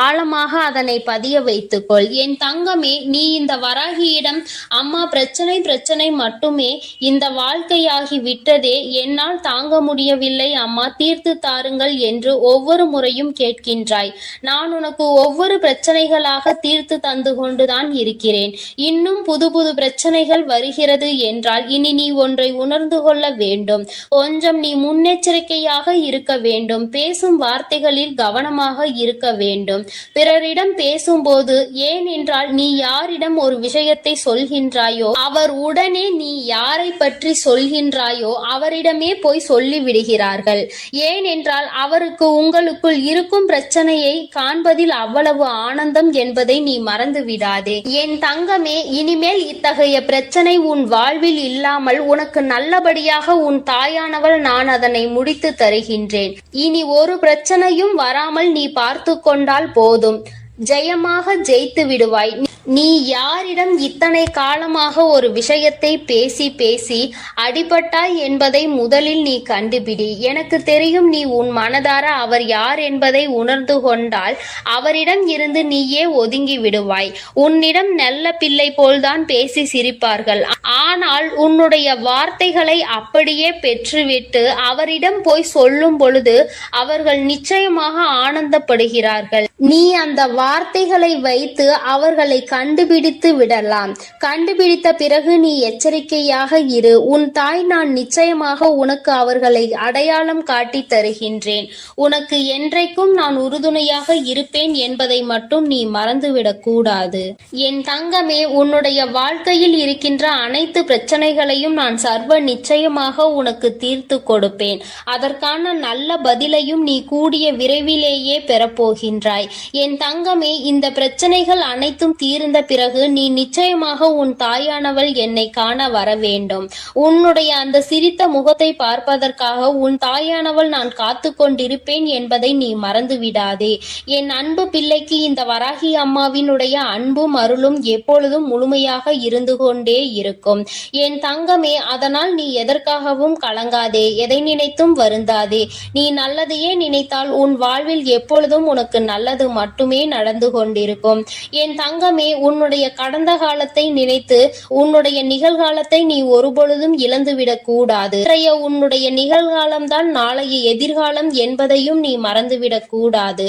B: ஆழமாக அதனை பதிய வைத்துக்கொள். என் தங்கமே, நீ இந்த வராகியிடம் அம்மா பிரச்சனை மட்டுமே இந்த வாழ்க்கையாகி விட்டதே, என்னால் தாங்க முடியவில்லை அம்மா, தீர்த்து தாருங்கள் என்று ஒவ்வொரு முறையும் கேட்கின்றாய். நான் உனக்கு ஒவ்வொரு பிரச்சனைகளாக தீர்த்து தந்து கொண்டுதான் இருக்கிறேன். இன்னும் புது புது பிரச்சனைகள் வருகிறது என்றால் இனி நீ ஒன்றை உணர்ந்து கொள்ள வேண்டும். கொஞ்சம் நீ முன்னெச்சரிக்கையாக இருக்க வேண்டும். பேசும் வார்த்தைகளில் கவனமாக இருக்க வேண்டும். பிறரிடம் பேசும்போது, ஏனென்றால் நீ யாரிடம் ஒரு விஷயத்தை சொல்கின்றாயோ அவர் உடனே நீ யாரை பற்றி சொல்கின்றாயோ அவரிடமே போய் சொல்லி விடுகிறார்கள். ஏனென்றால் அவருக்கு உங்களுக்குள் இருக்கும் பிரச்சனையை காண்பதில் அவ்வளவு ஆனந்தம் என்பதை நீ மறந்து விடாதே. என் தங்கமே, இனிமேல் இத்தகைய பிரச்சனை உன் வாழ்வில் இல்லாமல் உனக்கு நல்லபடியாக உன் தாயானவள் நான் அதனை முடித்து தருகின்றேன். இனி ஒரு பிரச்சனையும் வராமல் நீ பார்த்து கொண்டால் போதும். ஜெயமாக ஜெயித்து விடுவாய். நீ யாரிடம் இத்தனை காலமாக ஒரு விஷயத்தை பேசி பேசி அடிபட்டாய் என்பதை முதலில் நீ கண்டுபிடி. எனக்கு தெரியும் நீ உன் மனதார அவர் யார் என்பதை உணர்ந்து கொண்டால் அவரிடம் இருந்து நீயே ஒதுங்கி விடுவாய். உன்னிடம் நல்ல பிள்ளை போல்தான் பேசி சிரிப்பார்கள். ஆனால் உன்னுடைய வார்த்தைகளை அப்படியே பெற்றுவிட்டு அவரிடம் போய் சொல்லும் பொழுது அவர்கள் நிச்சயமாக ஆனந்தப்படுகிறார்கள். நீ அந்த வார்த்தைகளை வைத்து அவர்களை கண்டுபிடித்து விடலாம். கண்டுபிடித்த பிறகு நீ எச்சரிக்கையாக இரு. உன் தாய் நான் நிச்சயமாக உனக்கு அவர்களை அடையாளம் காட்டி தருகின்றேன். உனக்கு என்றைக்கும் நான் உறுதுணையாக இருப்பேன் என்பதை மட்டும் நீ மறந்துவிடக் கூடாது. என் தங்கமே, உன்னுடைய வாழ்க்கையில் இருக்கின்ற அனைத்து பிரச்சனைகளையும் நான் சர்வ நிச்சயமாக உனக்கு தீர்த்து கொடுப்பேன். அதற்கான நல்ல பதிலையும் நீ கூடிய விரைவிலேயே பெறப்போகின்றாய். என் தங்கமே, இந்த பிரச்சனைகள் அனைத்தும் தீர்ந்த பிறகு நீ நிச்சயமாக உன் தாயானவள் என்னை காண வர வேண்டும். உன்னுடைய அந்த சிரித்த முகத்தை பார்ப்பதற்காக உன் தாயானவள் நான் காத்து கொண்டிருப்பேன் என்பதை நீ மறந்து விடாதே. என் அன்பு பிள்ளைக்கு இந்த வராகி அம்மாவினுடைய அன்பும் அருளும் எப்பொழுதும் முழுமையாக இருந்து கொண்டே இருக்கும். என் தங்கமே, அதனால் நீ எதற்காகவும் கலங்காதே, எதை நினைத்தும் வருந்தாதே. நீ நல்லதையே நினைத்தால் உன் வாழ்வில் எப்பொழுதும் உனக்கு நல்லது மட்டுமே நடந்து கொண்டிருக்கும். என் தங்கமே, உன்னுடைய கடந்த காலத்தை நினைத்து உன்னுடைய நிகழ்காலத்தை நீ ஒருபொழுதும் இழந்துவிடக் கூடாது. உன்னுடைய நிகழ்காலம்தான் நாளைய எதிர்காலம் என்பதையும் நீ மறந்துவிடக் கூடாது.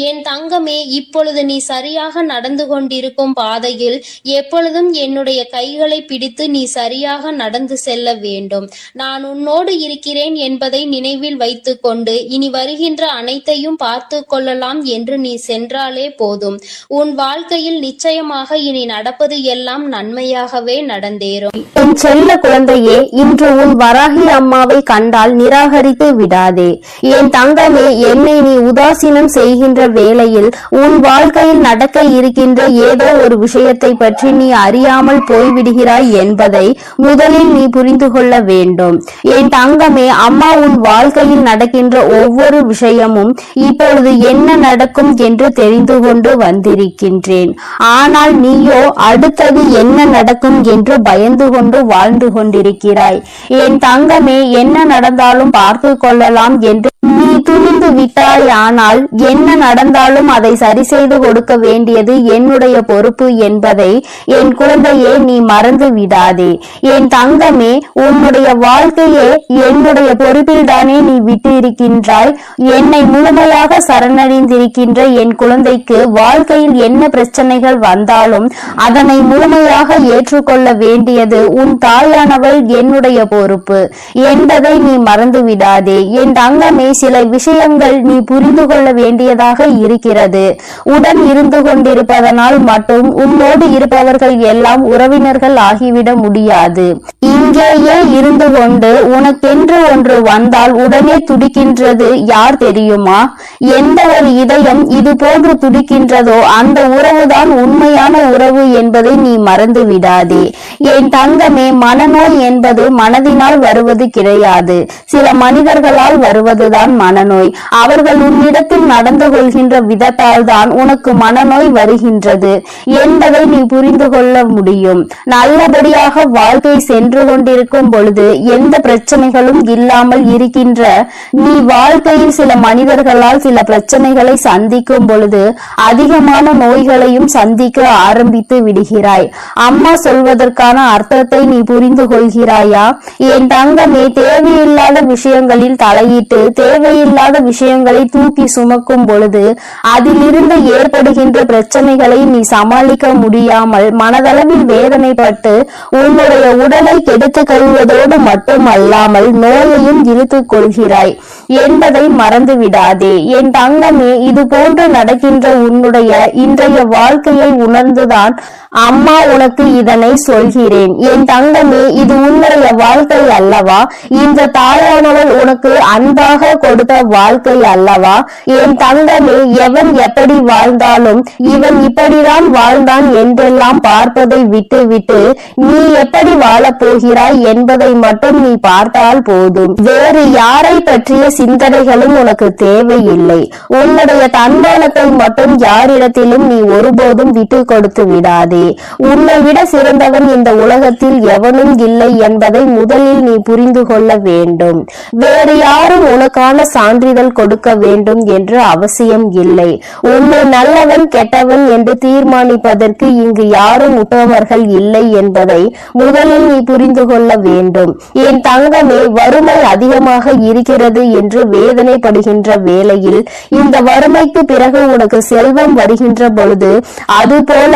B: என் தங்கமே, இப்பொழுது நீ சரியாக நடந்து கொண்டிருக்கும் பாதையில் எப்பொழுதும் என்னுடைய கைகளை பிடித்து நீ சரியாக நடந்து செல்ல வேண்டும். நான் உன்னோடு இருக்கிறேன் என்பதை நினைவில் வைத்துக் கொண்டு இனி வருகின்ற அனைத்தையும் பார்த்து கொள்ளலாம் என்று நீ சென்றாலே போதும். உன் வாழ்க்கையில் நிச்சயமாக இனி நடப்பது எல்லாம் நன்மையாகவே நடந்தேறும்.
A: என் செல்ல குழந்தையே, இன்று உன் வராகி அம்மாவை கண்டால் நிராகரித்து விடாதே. என் தங்கமே, என்னை நீ உதாசீனம் செய்கின்ற வேளையில் உன் வாழ்க்கையில் நடக்க இருக்கின்ற ஏதோ ஒரு விஷயத்தை பற்றி நீ அறியாமல் போய்விடுகிறாய் என்பதை முதலில் நீ புரிந்து கொள்ள வேண்டும். என் தங்கமே, அம்மா உன் வாழ்க்கையில் நடக்கின்ற ஒவ்வொரு விஷயமும் இப்பொழுது என்ன நடக்கும் என்று தெரிந்து கொண்டு வந்திருக்கின்றேன். ஆனால் நீயோ அடுத்தது என்ன நடக்கும் என்று பயந்து கொண்டு வாழ்ந்து கொண்டிருக்கிறாய். என் தங்கமே, என்ன நடந்தாலும் பார்த்து கொள்ளலாம் என்று நீ துணிந்து விட்டாய். ஆனால் என்ன நடந்தாலும் அதை சரி செய்து கொடுக்க வேண்டியது என்னுடைய பொறுப்பு என்பதை என் குழந்தையே நீ மறந்து விடாதே. என் தங்கமே, உன்னுடைய வாழ்க்கையே என்னுடைய பொறுப்பில் தானே நீ விட்டு இருக்கின்றாய். என்னை முழுமையாக சரணடைந்திருக்கின்ற என் குழந்தைக்கு வாழ்க்கையில் என்ன பிரச்சனைகள் வந்தாலும் அதனை முழுமையாக ஏற்றுக்கொள்ள வேண்டியது உன் தாயானவள் என்னுடைய பொறுப்பு என்பதை நீ மறந்து விடாதே. என் தங்கமே, சில விஷயங்கள் நீ புரிந்து கொள்ள வேண்டியதாக இருக்கிறது. உடன் இருந்து கொண்டிருப்பதனால் மட்டும் உன்னோடு இருப்பவர்கள் எல்லாம் உறவினர்கள் ஆகிவிட முடியாது. இங்கேயே இருந்து கொண்டு உனக்கென்று ஒன்று வந்தால் உடனே துடிக்கின்றது யார் தெரியுமா? எந்த ஒரு இதயம் இது போன்று துடிக்கின்றதோ அந்த உறவுதான் உண்மையான உறவு என்பதை நீ மறந்து விடாதே. என் தங்கமே, மனநோய் என்பது மனதினால் வருவது கிடையாது. சில மனிதர்களால் வருவதுதான் மனநோய். அவர்கள் உன்னிடத்தில் நடந்து கொள்கின்ற விதத்தால் தான் உனக்கு மனநோய் வருகின்றது என்பதை நீ புரிந்து கொள்ள முடியும். நல்லபடியாக வாழ்க்கை சென்று கொண்டிருக்கும் பொழுது எந்த பிரச்சனைகளும் இல்லாமல் இருக்கின்ற நீ வாழ்க்கையில் சில மனிதர்களால் சில பிரச்சனைகளை சந்திக்கும் பொழுது அதிகமான நோய்களையும் சந்திக்க ஆரம்பித்து விடுகிறாய். அம்மா சொல்வதற்கான அர்த்தத்தை நீ புரிந்து கொள்கிறாயா? என் தங்கமே, தேவையில்லாத விஷயங்களில் தலையிட்டு தேவையில்லாத விஷயங்களை தூக்கி சுமக்கும் பொழுது அதிலிருந்து ஏற்படுகின்ற பிரச்சனைகளை நீ சமாளிக்க முடியாமல் மனதளவில் வேதனைப்பட்டு உன்னுடைய உடலை கெடுத்து கொள்வதோடு மட்டுமல்லாமல் நோயையும் இழுத்துக் கொள்கிறாய் என்பதை மறந்து விடாதே. என் தங்கமே, இது போன்று நடக்கின்ற உன்னுடைய இன்றைய வாழ்க்கையை உணர்ந்துதான் அம்மா உனக்கு இதனை சொல்கிறேன். என் தங்கமே, இது உன்னுடைய வாழ்க்கை அல்லவா? இந்த தாயானவள் உனக்கு அன்பாக கொடுத்த வாழ்க்கை அல்லவா? என் தங்கமே, எவன் எப்படி வாழ்ந்தாலும் இவன் இப்படிதான் வாழ்ந்தான் என்றெல்லாம் பார்ப்பதை விட்டு விட்டு நீ எப்படி வாழப் போகிறாய் என்பதை மட்டும் நீ பார்த்தால் போதும். வேறு யாரை பற்றிய சிந்தனைகளும் உனக்கு தேவையில்லை. உன்னுடைய தன்மானத்தை மட்டும் யாரிடத்திலும் நீ ஒருபோதும் விட்டு கொடுத்து விடாதே. உன்னை விட சிறந்தவன் இந்த உலகத்தில் எவனும் இல்லை என்பதை முதலில் நீ புரிந்து கொள்ள வேண்டும். வேறு யாரும் உனக்கான சான்றிதழ் கொடுக்க வேண்டும் என்று அவசியம் இல்லை. உன்னை நல்லவன் கெட்டவன் என்று தீர்மானிப்பதற்கு இங்கு யாரும் உற்றவர்கள் இல்லை என்பதை முதலில் நீ புரிந்து கொள்ள வேண்டும். என் தங்கமே, வறுமை அதிகமாக இருக்கிறது என்று வேதனைப்படுகின்ற வேளையில் இந்த வறுமைக்கு பிறகு உனக்கு செல்வம் வருகின்ற பொழுது அதுபோல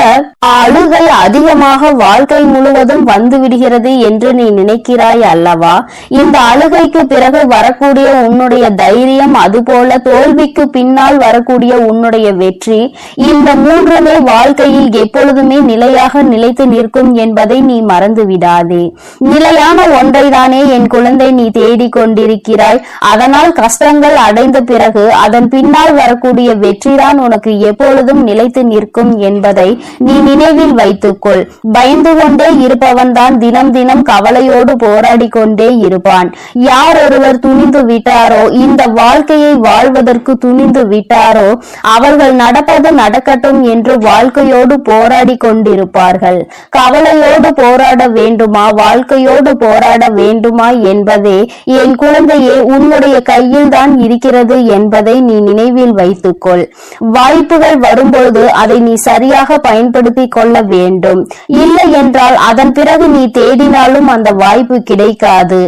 A: அழுகை அதிகமாக வாழ்க்கை முழுவதும் வந்து விடுகிறது என்று நீ நினைக்கிறாய் அல்லவா? இந்த அழுகைக்கு பிறகு வரக்கூடிய உன்னுடைய தைரியம், அதுபோல தோல்விக்கு பின்னால் வரக்கூடிய உன்னுடைய வெற்றி, இந்த மூன்றுமே வாழ்க்கையில் எப்பொழுதுமே நிலையாக நிலைத்து நிற்கும் என்பதை நீ மறந்து விடாதே. நிலையான ஒன்றை தானே என் குழந்தை நீ தேடிக் கொண்டிருக்கிறாய். அதனால் கஷ்டங்கள் அடைந்த பிறகு அதன் பின்னால் வரக்கூடிய வெற்றிதான் உனக்கு எப்பொழுதும் நிலைத்து நிற்கும் என்பதை நீ நினைவில் வைத்துக்கொள். பயந்து கொண்டே இருப்பவன் தான் தினம் தினம் கவலையோடு போராடி கொண்டே இருப்பான். யார் ஒருவர் துணிந்து விட்டாரோ, இந்த வாழ்க்கையை வாழ்வதற்கு துணிந்து விட்டாரோ, அவர்கள் நடப்பது நடக்கட்டும் என்று வாழ்க்கையோடு போராடி கொண்டிருப்பார்கள். கவலையோடு போராட வேண்டுமா, வாழ்க்கையோடு போராட வேண்டுமா என்பதே என் குழந்தையே உன்னுடைய கையில் தான் இருக்கிறது என்பதை நீ நினைவில் வைத்துக்கொள். வாய்ப்புகள் வரும்பொழுது அதை நீ சரியாக பயன்படுத்தி கொள்ள வேண்டும். இல்லை என்றால் அதன் பிறகு நீ தேடினாலும் அந்த வாய்ப்பு கிடைக்காது.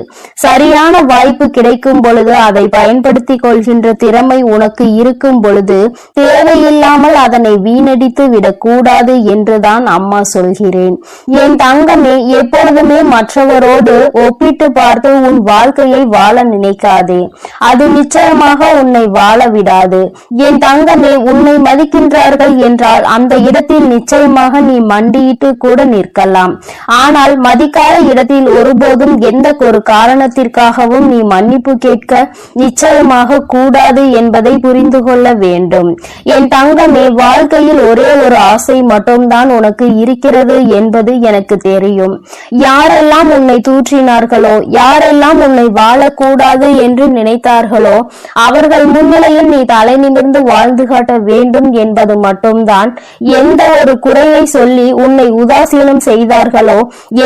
A: சரியான வாய்ப்பு கிடைக்கும் பொழுது அதை பயன்படுத்தி கொள்கின்ற திறமை உனக்கு இருக்கும் பொழுது தேவையில்லாமல் அதனை வீணடித்து விடக்கூடாது என்றுதான் அம்மா சொல்கிறேன். என் தங்கமே, எப்பொழுதுமே மற்றவரோடு ஒப்பிட்டு பார்த்து உன் வாழ்க்கையை வாழ நினைக்காதே. அது நிச்சயமாக உன்னை வாழ விடாது. என் தங்கமே, உன்னை மதிக்கின்றார்கள் என்றால் அந்த இடத்தில் நிச்சயமாக நீ மண்டியிட்டு கூட நிற்கலாம். ஆனால் மதிக்காத இடத்தில் ஒருபோதும் எந்த ஒரு காரணத்திற்காகவும் நீ மன்னிப்பு கேட்க நிச்சயமாக கூடாது என்பதை புரிந்து கொள்ள வேண்டும். என் தங்கமே, வாழ்க்கையில் ஒரே ஒரு ஆசை மட்டும்தான் உனக்கு இருக்கிறது என்பது எனக்கு தெரியும். யாரெல்லாம் உன்னை தூற்றினார்களோ, யாரெல்லாம் உன்னை வாழக்கூடாது என்று நினைத்தார்களோ, அவர்கள் முன்னிலையில் நீ தலை நிமிர்ந்து வாழ்ந்து காட்ட வேண்டும் என்பது மட்டும்தான். எந்த ஒரு குறையை சொல்லி உன்னை உதாசீனம் செய்தார்களோ,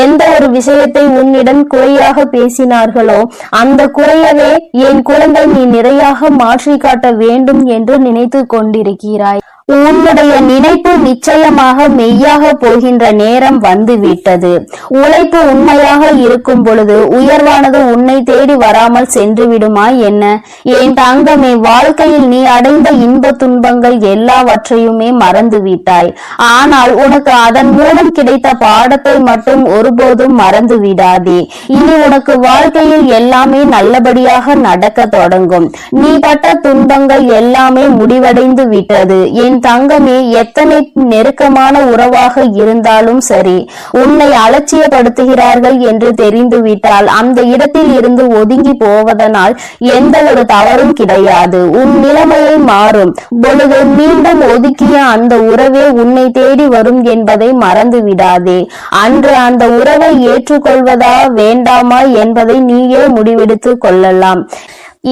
A: எந்த ஒரு விஷயத்தை உன்னிடம் குறையாக பேசினார்களோ, அந்த குறையவே என் குழந்தை நீ நிறையாக மாற்றி காட்ட வேண்டும் என்று நினைத்து கொண்டிருக்கிறாய். உன்னுடைய நினைப்பு நிச்சயமாக மெய்யாக போகின்ற நேரம் வந்துவிட்டது. உழைப்பு உண்மையாக இருக்கும் பொழுது உயர்வானது உன்னை தேடி வராமல் சென்று விடுமா என்ன? என் தங்கமே, வாழ்க்கையில் நீ அடைந்த இன்ப துன்பங்கள் எல்லாவற்றையுமே மறந்து விட்டாய். ஆனால் உனக்கு அதன் மூலம் கிடைத்த பாடத்தை மட்டும் ஒருபோதும் மறந்து விடாதே. இனி உனக்கு வாழ்க்கையில் எல்லாமே நல்லபடியாக நடக்க தொடங்கும். நீ பட்ட துன்பங்கள் எல்லாமே முடிவடைந்து விட்டது. என் தங்கமே, எத்தனை நெருக்கமான உறவாக இருந்தாலும் சரி, உன்னை அலட்சியப்படுத்துகிறார்கள் என்று தெரிந்துவிட்டால் அந்த இடத்தில் இருந்து ஒதுங்கி போவதனால் எந்த ஒரு தவறும் கிடையாது. உன் நிலைமையை மாறும் பொழுது மீண்டும் ஒதுக்கிய அந்த உறவே உன்னை தேடி வரும் என்பதை மறந்து விடாதே. அன்று அந்த உறவை ஏற்றுக்கொள்வதா வேண்டாமா என்பதை நீயே முடிவெடுத்து கொள்ளலாம்.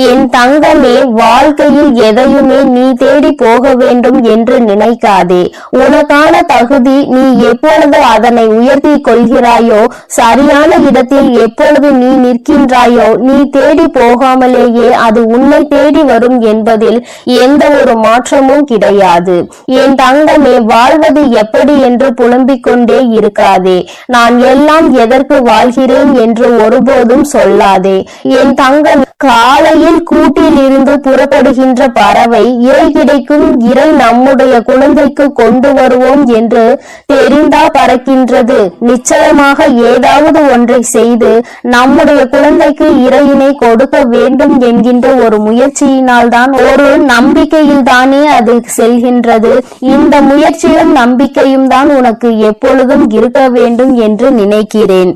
A: என் தங்கமே, வாழ்க்கையில் எதையுமே நீ தேடி போக வேண்டும் என்று நினைக்காதே. உனக்கான தகுதி நீ எப்பொழுது அதனை உயர்த்தி கொள்கிறாயோ, சரியான இடத்தில் எப்பொழுது நீ நிற்கின்றாயோ, நீ தேடி போகாமலேயே அது உன்னை தேடி வரும் என்பதில் எந்த ஒரு மாற்றமும் கிடையாது. என் தங்கமே, வாழ்வது எப்படி என்று புலம்பிக் கொண்டே இருக்காதே. நான் எல்லாம் எதற்கு வாழ்கிறேன் என்று ஒருபோதும் சொல்லாதே. என் தங்கம், காலையில் கூட்டில் இருந்து புறப்படுகின்ற பறவை இறை கிடைக்கும், இறை நம்முடைய குழந்தைக்கு கொண்டு வருவோம் என்று தெரிந்தா பறக்கின்றது. நிச்சயமாக ஏதாவது ஒன்றை செய்து நம்முடைய குழந்தைக்கு இறையினை கொடுக்க வேண்டும் என்கின்ற ஒரு முயற்சியினால் தான், ஒரு நம்பிக்கையில் தானே அது செல்கின்றது. இந்த முயற்சியும் நம்பிக்கையும் தான் உனக்கு எப்பொழுதும் இருக்க வேண்டும் என்று நினைக்கிறேன்.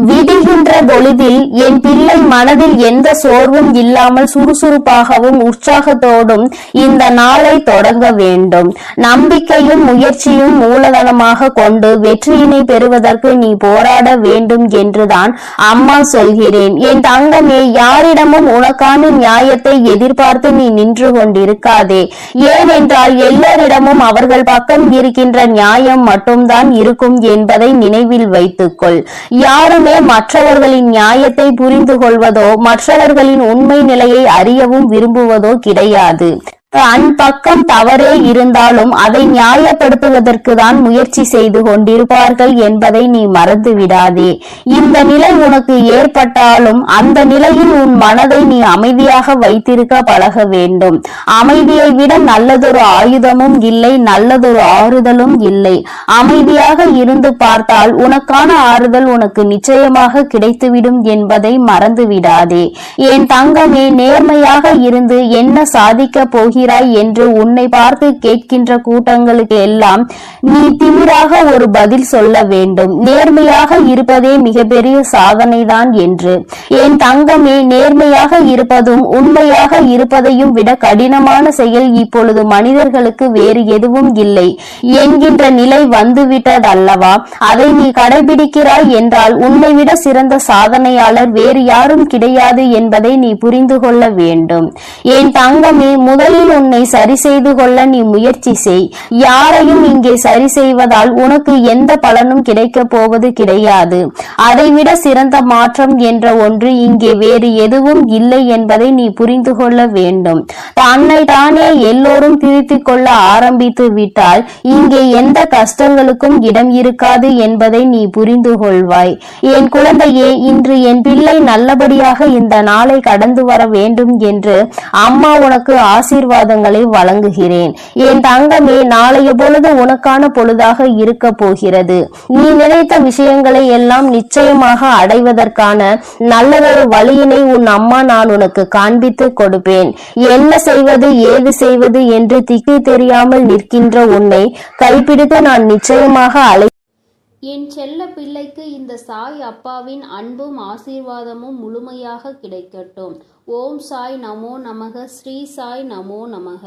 A: விடுகின்ற பொழுதில் என் பிள்ளை மனதில் எந்த சோர்வும் இல்லாமல் சுறுசுறுப்பாகவும் உற்சாகத்தோடும் இந்த நாளை தொடங்க வேண்டும். நம்பிக்கையும் முயற்சியும் மூலதனமாக கொண்டு வெற்றியினை பெறுவதற்கு நீ போராட வேண்டும் என்றுதான் அம்மா சொல்கிறேன். என் தங்கமே, யாரிடமும் உனக்கான நியாயத்தை எதிர்பார்த்து நீ நின்று கொண்டிருக்காதே. ஏனென்றால் எல்லோரிடமும் அவர்கள் பக்கம் இருக்கின்ற நியாயம் மட்டும்தான் இருக்கும் என்பதை நினைவில் வைத்துக்கொள். யாரும் மற்றவர்களின் நியாயத்தை புரிந்து கொள்வதோ மற்றவர்களின் உண்மை நிலையை அறியவும் விரும்புவதோ கிடையாது. தன் பக்கம் தவறே இருந்தாலும் அதை நியாயப்படுத்துவதற்கு தான் முயற்சி செய்து கொண்டிருப்பார்கள் என்பதை நீ மறந்து விடாதே. இந்த நிலை உனக்கு ஏற்பட்டாலும் அந்த நிலையில் உன் மனதை நீ அமைதியாக வைத்திருக்க பழக வேண்டும். அமைதியை விட நல்லதொரு ஆயுதமும் இல்லை, நல்லதொரு ஆறுதலும் இல்லை. அமைதியாக இருந்து பார்த்தால் உனக்கான ஆறுதல் உனக்கு நிச்சயமாக கிடைத்துவிடும் என்பதை மறந்து விடாதே. என் தங்கமே, நேர்மையாக இருந்து என்ன சாதிக்க போகிற என்று உன்னை பார்த்து கேட்கின்ற கூட்டங்களுக்கு எல்லாம் நீ திமிராக ஒரு பதில் சொல்ல வேண்டும். நேர்மையாக இருப்பதே மிகப்பெரிய சாதனைதான் என்று. என் தங்கமே, நேர்மையாக இருப்பதும் உண்மையாக இருப்பதையும் விட கடினமான செயல் இப்பொழுது மனிதர்களுக்கு வேறு எதுவும் இல்லை என்கின்ற நிலை வந்துவிட்டதல்லவா? அதை நீ கடைபிடிக்கிறாய் என்றால் உன்னை விட சிறந்த சாதனையாளர் வேறு யாரும் கிடையாது என்பதை நீ புரிந்து கொள்ள வேண்டும். என் தங்கமே, முதலில் உன்னை சரி செய்து கொள்ள நீ முயற்சி செய். யாரையும் இங்கே சரி செய்வதால் உனக்கு எந்த பலனும் கிடைக்க போவது கிடையாது. அதைவிட சிறந்த மாற்றம் என்ற ஒன்று இங்கே வேறு எதுவும் இல்லை என்பதை நீ புரிந்து கொள்ள வேண்டும். தன்னை தானே எல்லோரும் திருத்திக் கொள்ள ஆரம்பித்து விட்டால் இங்கே எந்த கஷ்டங்களுக்கும் இடம் இருக்காது என்பதை நீ புரிந்து கொள்வாய். என் குழந்தையே, இன்று என் பிள்ளை நல்லபடியாக இந்த நாளை கடந்து வர வேண்டும் என்று அம்மா உனக்கு ஆசீர்வாதங்களை வழங்குகிறேன். என் தங்கமே, நாளைய பொழுது உனக்கான பொழுதாக இருக்க போகிறது. நீ நினைத்த விஷயங்களை எல்லாம் நிச்சயமாக அடைவதற்கான நல்லதொரு வழியினை உன் அம்மா நான் உனக்கு காண்பித்து கொடுப்பேன். என்ன செய்வது ஏது செய்வது என்று திக்கி தெரியாமல் நிற்கின்ற உன்னை கைப்பிடித்து நான் நிச்சயமாக
B: என் செல்ல பிள்ளைக்கு இந்த சாய் அப்பாவின் அன்பும் ஆசீர்வாதமும் முழுமையாக கிடைக்கட்டும். ஓம் சாய் நமோ நமக. ஸ்ரீ சாய் நமோ நமக.